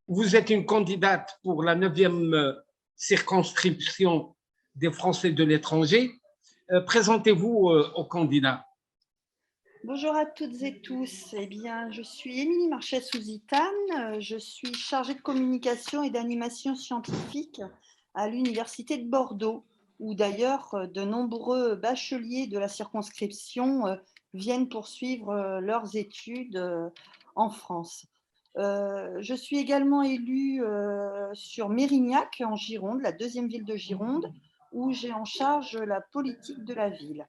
vous êtes une candidate pour la 9e circonscription des Français de l'étranger. Présentez-vous aux candidats. Bonjour à toutes et tous. Eh bien, je suis Émilie Marchais-Souzitane. Je suis chargée de communication et d'animation scientifique à l'Université de Bordeaux, où d'ailleurs de nombreux bacheliers de la circonscription viennent poursuivre leurs études en France. Je suis également élue sur Mérignac, en Gironde, la 2e ville de Gironde, où j'ai en charge la politique de la ville.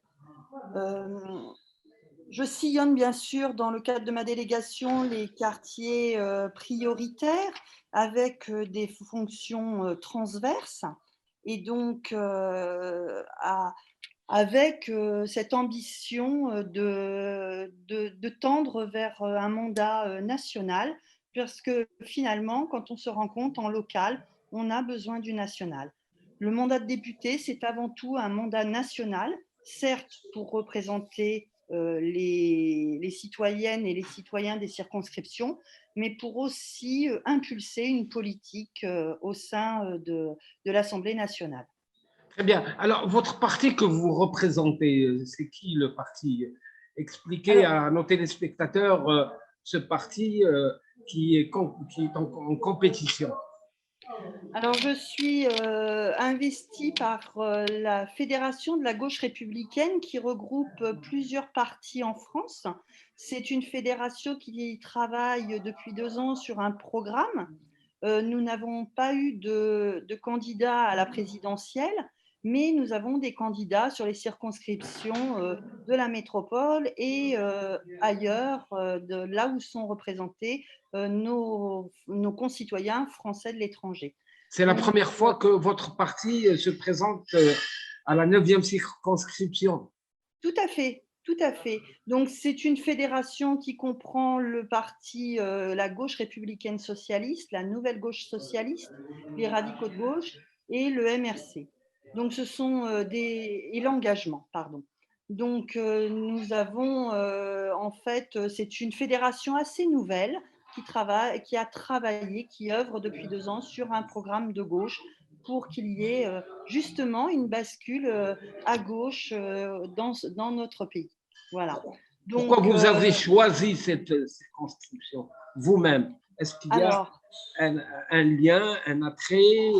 Je sillonne bien sûr dans le cadre de ma délégation les quartiers prioritaires avec des fonctions transverses et donc avec cette ambition de tendre vers un mandat national, parce que finalement, quand on se rend compte en local, on a besoin du national. Le mandat de député, c'est avant tout un mandat national, certes pour représenter les citoyennes et les citoyens des circonscriptions, mais pour aussi impulser une politique au sein de l'Assemblée nationale. Très bien. Alors, votre parti que vous représentez, c'est qui le parti? Expliquez Alors, à nos téléspectateurs ce parti qui est en compétition. Alors, je suis investie par la Fédération de la gauche républicaine qui regroupe plusieurs partis en France. C'est une fédération qui travaille depuis 2 ans sur un programme. Nous n'avons pas eu de candidat à la présidentielle, mais nous avons des candidats sur les circonscriptions de la métropole et ailleurs, de là où sont représentés nos concitoyens français de l'étranger. C'est la Donc, première fois que votre parti se présente à la 9e circonscription. tout à fait, tout à fait. Donc, c'est une fédération qui comprend le parti, la gauche républicaine socialiste, la nouvelle gauche socialiste, les radicaux de gauche et le MRC. Donc, ce sont et l'engagement, pardon. Donc, nous avons en fait, c'est une fédération assez nouvelle qui a travaillé, qui œuvre depuis 2 ans sur un programme de gauche pour qu'il y ait justement une bascule à gauche dans notre pays. Voilà. Pourquoi Donc, vous avez choisi cette circonscription vous-même? Est-ce qu'il y a alors, un lien, un attrait?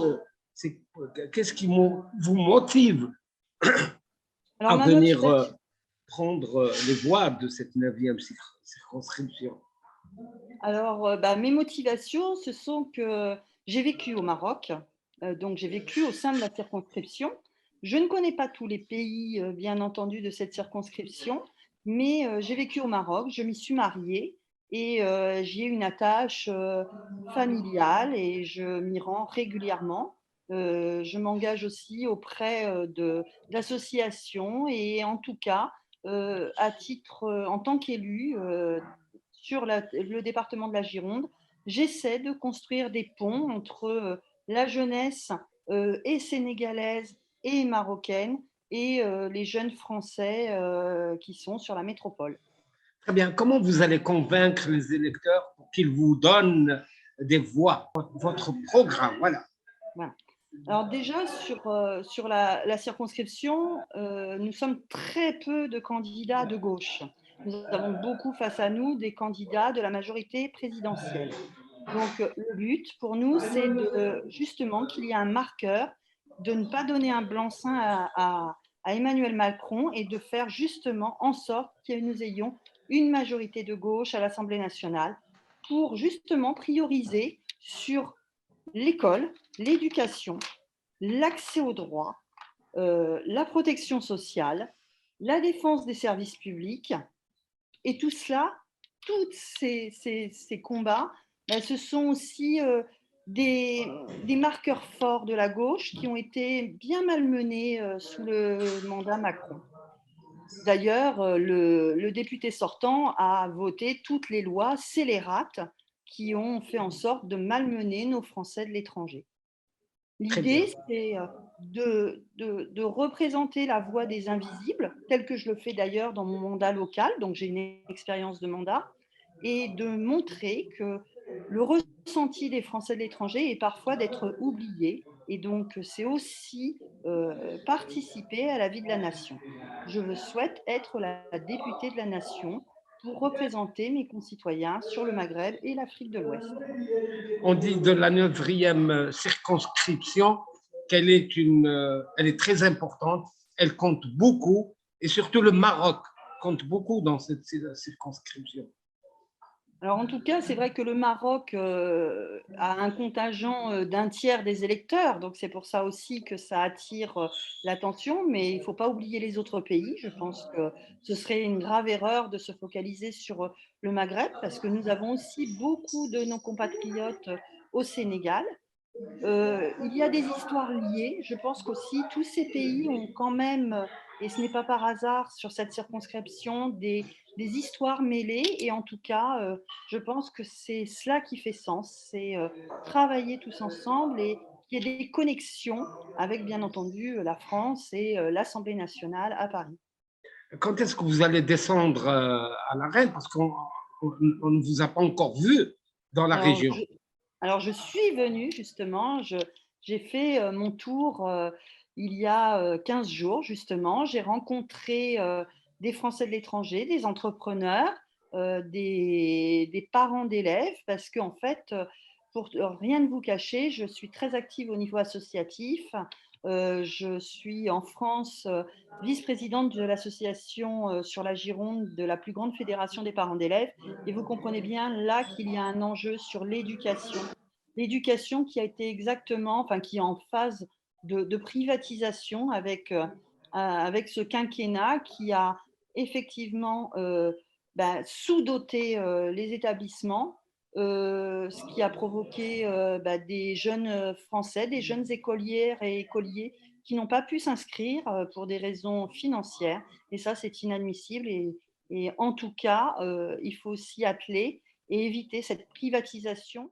Qu'est-ce qui vous motive alors à ma venir motivation, prendre les voies de cette 9e circonscription? alors mes motivations, ce sont que j'ai vécu au Maroc, donc j'ai vécu au sein de la circonscription. Je ne connais pas tous les pays, bien entendu, de cette circonscription, mais j'ai vécu au Maroc, je m'y suis mariée et j'y ai une attache familiale et je m'y rends régulièrement. Je m'engage aussi auprès d'associations et en tout cas, à titre, en tant qu'élue sur le département de la Gironde, j'essaie de construire des ponts entre la jeunesse et sénégalaise et marocaine et les jeunes Français qui sont sur la métropole. Très bien. Comment vous allez convaincre les électeurs pour qu'ils vous donnent des voix, votre programme? Voilà. Voilà. Alors déjà, sur la circonscription, nous sommes très peu de candidats de gauche. Nous avons beaucoup face à nous des candidats de la majorité présidentielle. Donc, le but pour nous, c'est justement qu'il y ait un marqueur, de ne pas donner un blanc-seing à Emmanuel Macron et de faire justement en sorte que nous ayons une majorité de gauche à l'Assemblée nationale pour justement prioriser sur l'école, l'éducation, l'accès aux droits, la protection sociale, la défense des services publics et tout cela, tous ces combats, ce sont aussi des marqueurs forts de la gauche qui ont été bien malmenés sous le mandat Macron. D'ailleurs, le député sortant a voté toutes les lois scélérates qui ont fait en sorte de malmener nos Français de l'étranger. Très bien. L'idée, c'est de représenter la voix des invisibles, tel que je le fais d'ailleurs dans mon mandat local, donc j'ai une expérience de mandat, et de montrer que le ressenti des Français de l'étranger est parfois d'être oubliés et donc c'est aussi, participer à la vie de la nation. Je souhaite être la députée de la nation pour représenter mes concitoyens sur le Maghreb et l'Afrique de l'Ouest. On dit de la 9e circonscription elle est très importante, elle compte beaucoup, et surtout le Maroc compte beaucoup dans cette circonscription. Alors en tout cas, c'est vrai que le Maroc, a un contingent, d'un tiers des électeurs, donc c'est pour ça aussi que ça attire, l'attention, mais il ne faut pas oublier les autres pays. Je pense que ce serait une grave erreur de se focaliser sur, le Maghreb parce que nous avons aussi beaucoup de nos compatriotes, au Sénégal. Il y a des histoires liées. Je pense qu'aussi tous ces pays ont quand même, et ce n'est pas par hasard sur cette circonscription, des histoires mêlées et en tout cas, je pense que c'est cela qui fait sens. C'est, travailler tous ensemble et qu'il y ait des connexions avec bien entendu, la France et l'Assemblée nationale à Paris. Quand est-ce que vous allez descendre à la Reine? Parce qu'on ne vous a pas encore vu dans la Alors région. je alors je suis venue justement, j'ai fait, mon tour, il y a, 15 jours justement. J'ai rencontré, des Français de l'étranger, des entrepreneurs, des parents d'élèves parce qu'en fait, pour rien ne vous cacher, je suis très active au niveau associatif. Je suis en France, vice-présidente de l'association, sur la Gironde de la plus grande fédération des parents d'élèves et vous comprenez bien là qu'il y a un enjeu sur l'éducation. L'éducation qui a été exactement, enfin qui est en phase de privatisation avec ce quinquennat qui a effectivement sous-doté les établissements, ce qui a provoqué des jeunes Français, des jeunes écolières et écoliers qui n'ont pas pu s'inscrire pour des raisons financières. Et ça, c'est inadmissible. Et en tout cas, il faut s'y atteler et éviter cette privatisation